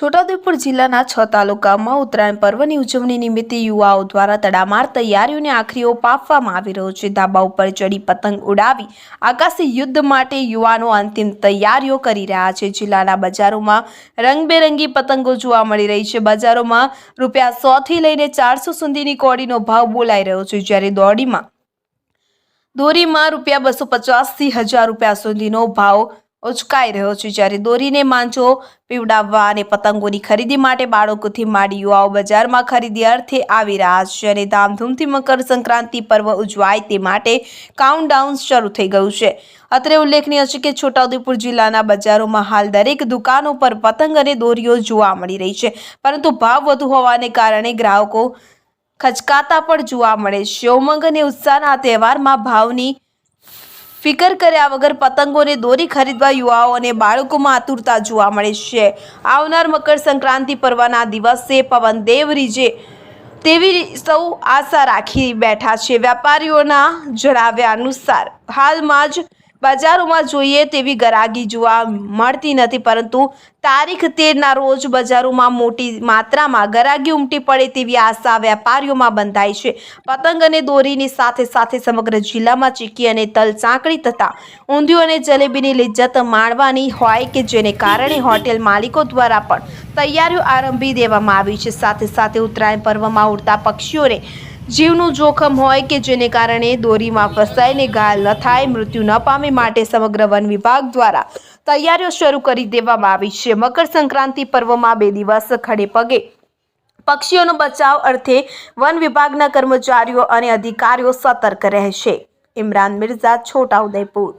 છોટાઉદેપુર જિલ્લાના 6 તાલુકામાં ઉત્તરાયણ પર્વની ઉજવણી નિમિત્તે યુવાઓ દ્વારા તડામાર તૈયારીઓને આખરી ઓપ આપવામાં આવી રહ્યો છે। ધાબા ઉપર ચડી પતંગ ઉડાવી આકાશી યુદ્ધ માટે યુવાનો અંતિમ તૈયારીઓ કરી રહ્યા છે। જિલ્લાના બજારોમાં રંગબેરંગી પતંગો જોવા મળી રહી છે। બજારોમાં ₹100 થી લઈને 400 સુધીની કોડીનો ભાવ બોલાઈ રહ્યો છે, જ્યારે દોરીમાં ₹250 થી ₹1000 સુધીનો ભાવ ઉચકાઈ રહ્યો છે। જ્યારે દોરીને માંચો પીવડાવવા અને પતંગોની ખરીદી માટે બાળકોથી માંડી યુવાઓ બજારમાં ખરીદી અર્થે આવી રહ્યા છે અને ધામધૂમથી મકર સંક્રાંતિ પર્વ ઉજવાય તે માટે કાઉન્ટડાઉન શરૂ થઈ ગયું છે। અત્રે ઉલ્લેખનીય છે કે છોટાઉદેપુર જિલ્લાના બજારોમાં હાલ દરેક દુકાનો પર પતંગ અને દોરીઓ જોવા મળી રહી છે, પરંતુ ભાવ વધુ હોવાને કારણે ગ્રાહકો ખચકાતા પણ જોવા મળે છે। ઉમંગ અને ઉત્સાહના આ તહેવારમાં ભાવની ફિકર કર્યા વગર પતંગો અને દોરી ખરીદવા યુવાઓ અને બાળકોમાં આતુરતા જોવા મળે છે। આવનાર મકર સંક્રાંતિ પર્વના દિવસે પવન દેવ રીઝે તેવી સૌ આશા રાખી બેઠા છે। વેપારીઓના જણાવ્યા અનુસાર હાલમાં જ બજારોમાં જોઈએ તેવી ગરાગી જોવા મળતી નથી, પરંતુ તારીખ 13ના રોજ બજારોમાં મોટી માત્રામાં ગરાગી ઉમટી પડે તેવી આશા વેપારીઓમાં બંધાઈ છે। પતંગ અને દોરીની સાથે સાથે સમગ્ર જિલ્લામાં ચીકી અને તલ ચાંકડી તથા ઊંધિયું અને જલેબીની લિજ્જત માણવાની હોય કે જેને કારણે હોટેલ માલિકો દ્વારા પણ તૈયારીઓ આરંભી દેવામાં આવી છે। સાથે સાથે ઉત્તરાયણ પર્વમાં ઉડતા પક્ષીઓને જીવનું જોખમ હોય કે જેને કારણે દોરીમાં ફસાઈને ઘાયલ ન થાય, મૃત્યુ ન પામે માટે સમગ્ર વન વિભાગ દ્વારા તૈયારીઓ શરૂ કરી દેવામાં આવી છે। મકર સંક્રાંતિ પર્વમાં 2 દિવસ ખડે પગે પક્ષીઓનો બચાવ અર્થે વન વિભાગના કર્મચારીઓ અને અધિકારીઓ સતર્ક રહેશે। ઇમરાન મિર્ઝા, છોટાઉદેપુર।